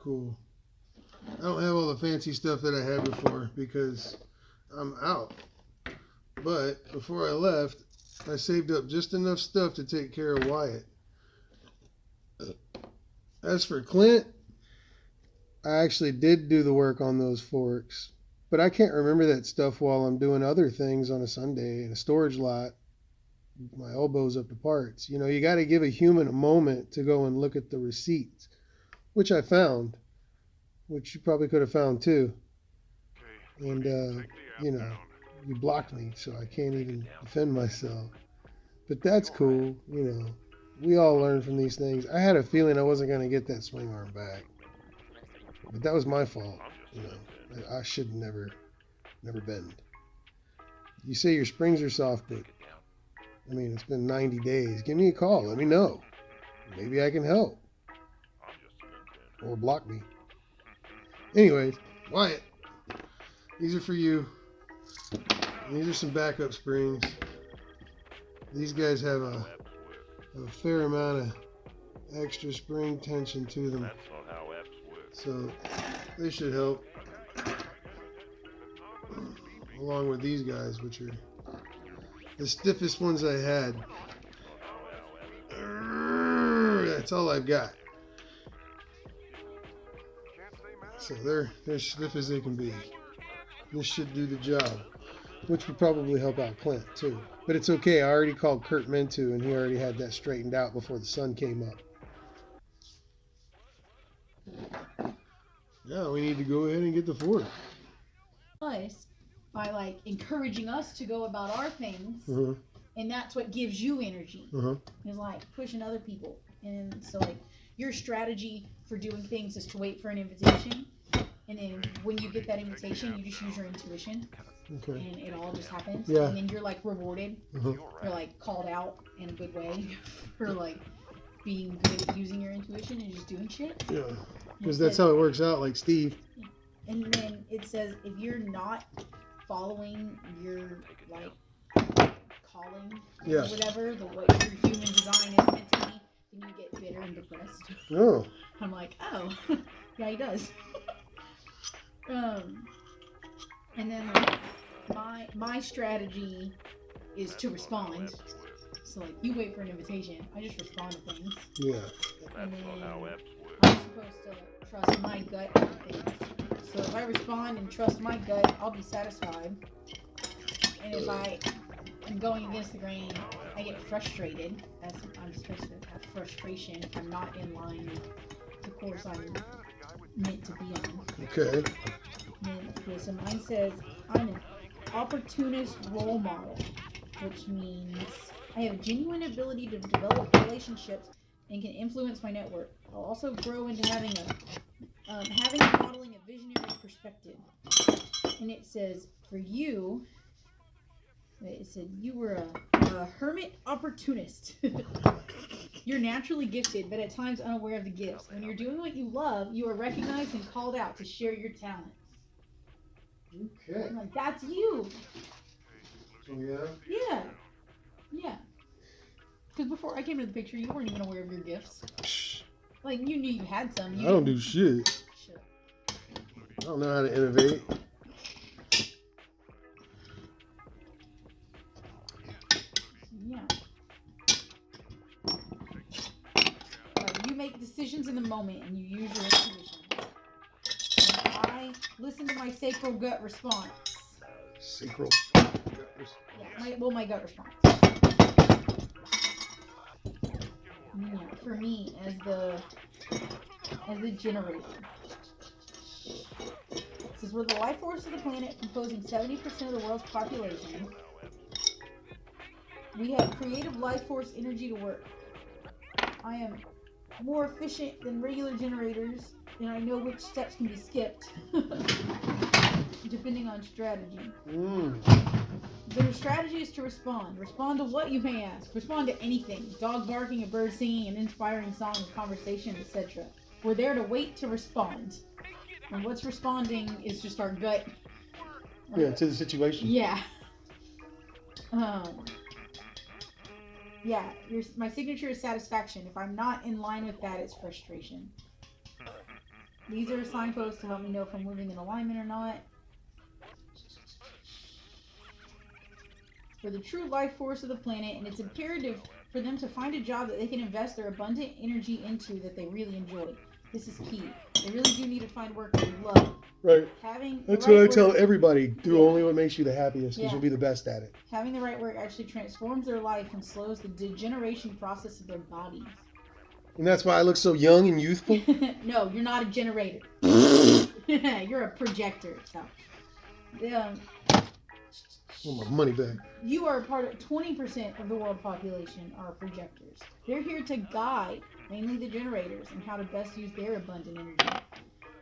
cool. I don't have all the fancy stuff that I had before because I'm out. But before I left, I saved up just enough stuff to take care of Wyatt. As for Clint, I actually did do the work on those forks, but I can't remember that stuff while I'm doing other things on a Sunday in a storage lot. My elbows up to parts. You know, you got to give a human a moment to go and look at the receipts, which I found, which you probably could have found too. And, you know, you blocked me, so I can't even defend myself. But that's cool, you know. We all learn from these things. I had a feeling I wasn't going to get that swing arm back. But that was my fault, you know. I should never bend. You say your springs are soft, but I mean, it's been 90 days. Give me a call. Let me know. Maybe I can help. Or block me. Anyways, Wyatt, these are for you. These are some backup springs. These guys have a fair amount of extra spring tension to them. So they should help. Along with these guys, which are the stiffest ones I had. That's all I've got. So they're as stiff as they can be. This should do the job, which would probably help out Clint too. But it's okay. I already called Kurt Mintu, and he already had that straightened out before the sun came up. Yeah, we need to go ahead and get the fork. Us by like encouraging us to go about our things, Uh-huh. and that's what gives you energy. Uh-huh. Is like pushing other people, and so like your strategy for doing things is to wait for an invitation, and then when you get that invitation, you just use your intuition. Okay. And it all just happens. Yeah. And then you're like rewarded. Uh-huh. You're like called out in a good way for like being good at using your intuition and just doing shit. Yeah, because that's how it works out, like Steve. And then it says if you're not following your like calling or whatever, what your human design is meant to be, then you get bitter and depressed. Oh. I'm like, oh, yeah, he does. And then like, my strategy is to respond. So like you wait for an invitation, I just respond to things. Yeah. And then I'm supposed to trust my gut on things. So if I respond and trust my gut, I'll be satisfied. And if I am going against the grain, I get frustrated. I'm supposed to have frustration if I'm not in line with the course I'm meant to be on. Okay. Okay, so mine says I'm an opportunist role model, which means I have a genuine ability to develop relationships and can influence my network. I'll also grow into having and modeling a visionary perspective. And it says for you, it said you were a hermit opportunist. You're naturally gifted, but at times unaware of the gifts. When you're doing what you love, you are recognized and called out to share your talents. Okay. I'm like, that's you. So yeah. Yeah. Yeah. Because before I came into the picture, you weren't even aware of your gifts. Like, you knew you had some. I don't do shit. I don't know how to innovate. Yeah. Like, you make decisions in the moment and you use your intuition. And I listen to my sacral gut response. Sacral. Yeah, my gut response. Yeah, for me, as the generator. It says we're the life force of the planet, composing 70% of the world's population. We have creative life force energy to work. I am more efficient than regular generators, and I know which steps can be skipped, depending on strategy. The strategy is to respond. Respond to what you may ask. Respond to anything. Dog barking, a bird singing, an inspiring song, a conversation, etc. We're there to wait to respond. And what's responding is just our gut. Yeah, to the situation. Yeah. Yeah, my signature is satisfaction. If I'm not in line with that, it's frustration. These are signposts to help me know if I'm living in alignment or not. For the true life force of the planet, and it's imperative for them to find a job that they can invest their abundant energy into that they really enjoy. This is key. They really do need to find work they love. Right. Having That's the right what I tell work, everybody. Do only what makes you the happiest, because Yeah. you'll be the best at it. having the right work actually transforms their life and slows the degeneration process of their bodies. And that's why I look so young and youthful. No, you're not a generator. You're a projector. So, I want my money back. you are part of 20% of the world population are projectors. They're here to guide mainly the generators and how to best use their abundant energy.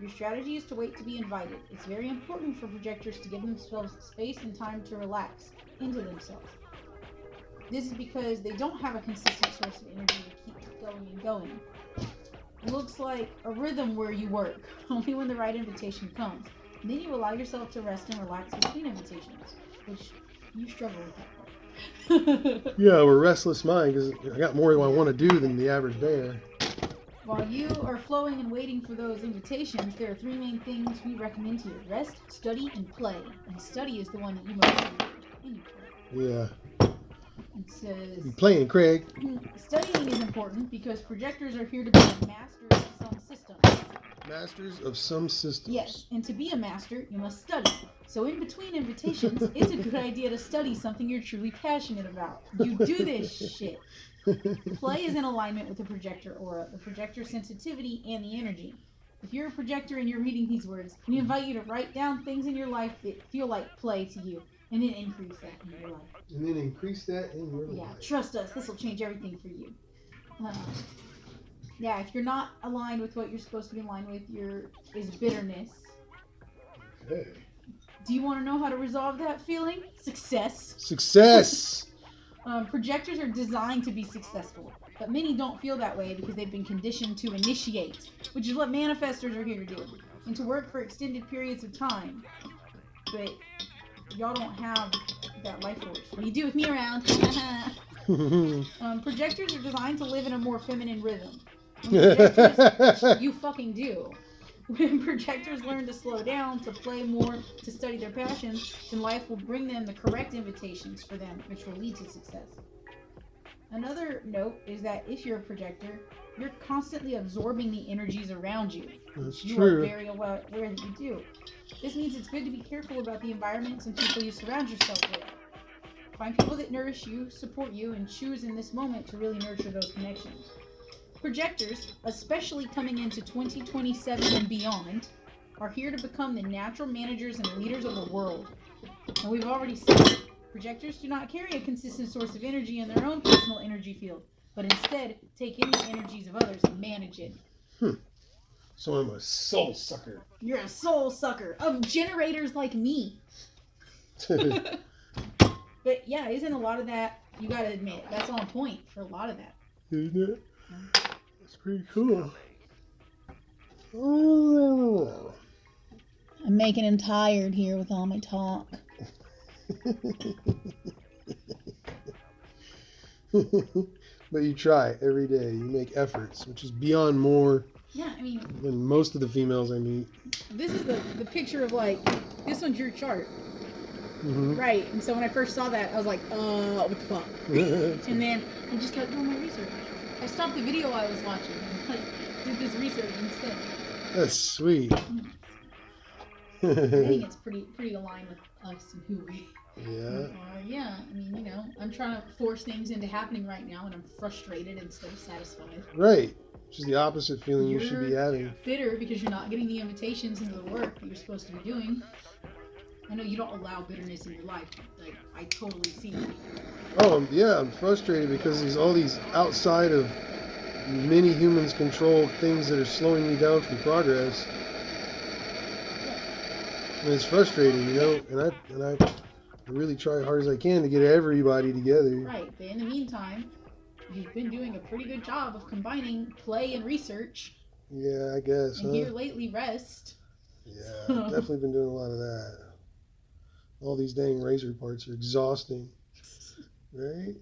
Your strategy is to wait to be invited. It's very important for projectors to give themselves space and time to relax into themselves. This is because they don't have a consistent source of energy to keep going and going. It looks like a rhythm where you work, only when the right invitation comes. And then you allow yourself to rest and relax between invitations, which you struggle with that part. Yeah, we're restless mind, because I got more than I want to do than the average bear. While you are flowing and waiting for those invitations, there are 3 main things we recommend to you: rest, study, and play. And study is the one that you most need. Yeah. It says, You playing, Craig. studying is important because projectors are here to be masters of some systems. Masters of some systems. Yes, and to be a master, you must study. So in between invitations, it's a good idea to study something you're truly passionate about. You do this shit. Play is in alignment with the projector aura, the projector sensitivity, and the energy. If you're a projector and you're reading these words, we invite you to write down things in your life that feel like play to you, and then increase that in your life. And then increase that in your Yeah, life. trust us, this will change everything for you. Yeah, if you're not aligned with what you're supposed to be aligned with, is bitterness. Okay. Do you want to know how to resolve that feeling? Success. Success! Projectors are designed to be successful, but many don't feel that way because they've been conditioned to initiate, which is what manifestors are here to do, and to work for extended periods of time. But y'all don't have that life force. What do you do with me around? Projectors are designed to live in a more feminine rhythm. Projectors, you fucking do. When projectors learn to slow down, to play more, to study their passions, then life will bring them the correct invitations for them, which will lead to success. Another note is that if you're a projector, you're constantly absorbing the energies around you. That's You true. are very aware that you do. This means it's good to be careful about the environments and people you surround yourself with. Find people that nourish you, support you, and choose in this moment to really nurture those connections. Projectors, especially coming into 2027 and beyond, are here to become the natural managers and leaders of the world. And we've already said, projectors do not carry a consistent source of energy in their own personal energy field, but instead take in the energies of others and manage it. So I'm a soul sucker. You're a soul sucker of generators like me. But yeah, isn't a lot of that, you gotta admit, that's on point for a lot of that. Isn't it? That's pretty cool. Oh. I'm making him tired here with all my talk. But you try every day. You make efforts, which is beyond more Yeah, I mean, than most of the females I meet. this is the picture of like, this one's your chart. Mm-hmm. Right, and so when I first saw that, I was like, what the fuck? And then I just started doing my research. I stopped the video I was watching and like, did this research instead. That's sweet. I think it's pretty aligned with us and who we Yeah. are. Yeah, I mean, you know, I'm trying to force things into happening right now, and I'm frustrated instead of satisfied. Right. Which is the opposite feeling you should You're be having. bitter because you're not getting the invitations into the work that you're supposed to be doing. I know you don't allow bitterness in your life. Like, I totally see that. Oh, yeah, I'm frustrated because all these outside of many humans control things that are slowing me down from progress. And it's frustrating, you know, and I really try as hard as I can to get everybody together. Right, but in the meantime, you've been doing a pretty good job of combining play and research. Yeah, I guess, And here lately, rest. Yeah, I've definitely been doing a lot of that. All these dang razor parts are exhausting. Right?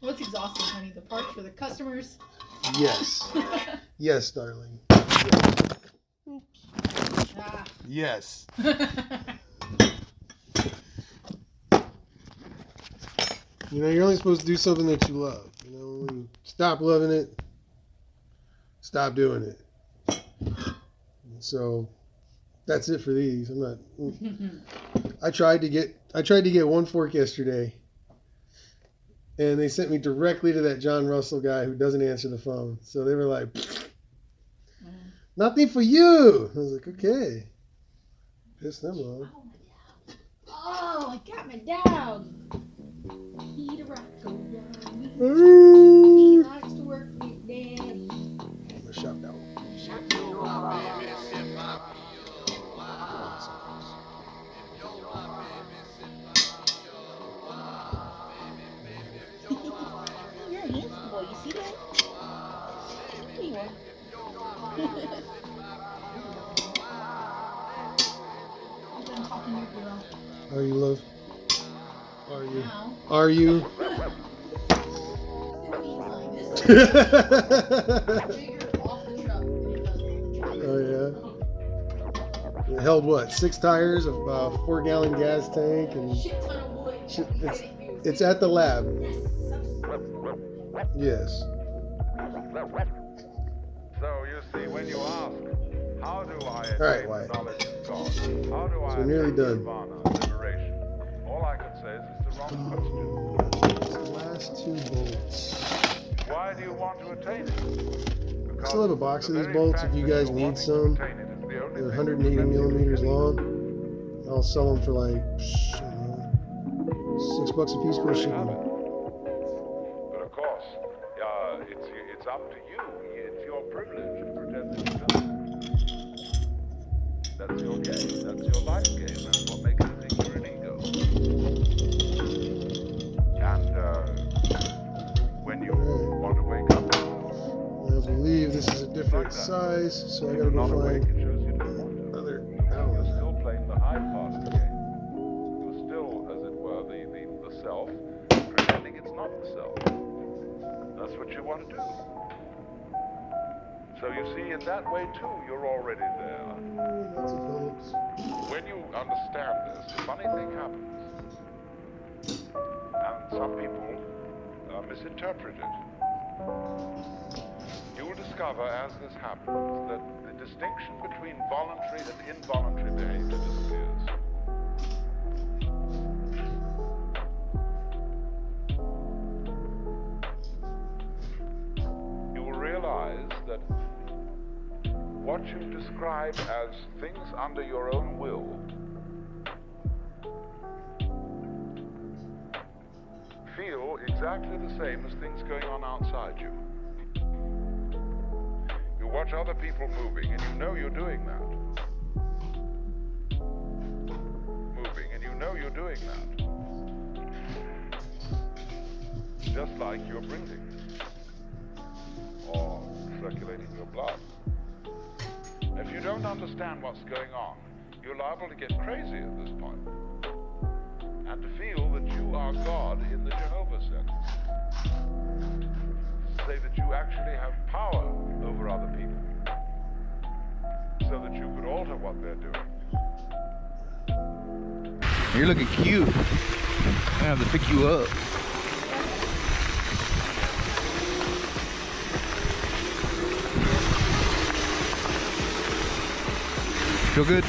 What's exhausting, honey? The parts for the customers? Yes. Yes, darling. Yes. Oops. Yes. You know, you're only supposed to do something that you love. You know, when you stop loving it, stop doing it. So that's it for these. I'm not. I tried to get one fork yesterday, and they sent me directly to that John Russell guy who doesn't answer the phone. So they were like, "Nothing for you." I was like, "Okay." Piss them off. Oh, I got my dog. He likes to work with Daddy. I'm a shop dog. You're a handsome boy. You see that? There you are. I'm done talking to your girl. Are you, love? Are you? Now. Are you? Oh yeah. It held what? 6 tires, a 4-gallon gas tank, and Shit ton of wood. it's at the lab. Yes. So you see, when you ask, how do I Right, Wyatt. knowledge of God? How do I So we're nearly done. nirvana, liberation? All I can say is it's the wrong question. The last 2 bolts. Why do you want to attain it? I still have a box of these bolts if you guys need some. They're 180 millimeters long. I'll sell them for like $6 a piece for shipping. But of course, it's up to you. It's your privilege to pretend that you don't. That's your game. That's your life game. That's what makes you think you're an ego. And when you want to wake up, I believe this is a different size, so I gotta go find another you're outlet. still playing the high part of the game. You're still, as it were, the self, pretending it's not the self. That's what you want to do. So you see, in that way too, you're already there. Lots of bolts. When you understand this, a funny thing happens. And some people misinterpret it. You will discover as this happens that the distinction between voluntary and involuntary behavior disappears. You will realize that what you describe as things under your own will feel exactly the same as things going on outside you. You watch other people moving and you know you're doing that. Moving and you know you're doing that. Just like you're breathing or circulating your blood. If you don't understand what's going on, you're liable to get crazy at this point and to feel that you are God in the Jehovah sense. Say that you actually have power over other people so that you could alter what they're doing. You're looking cute. I have to pick you up. Feel good?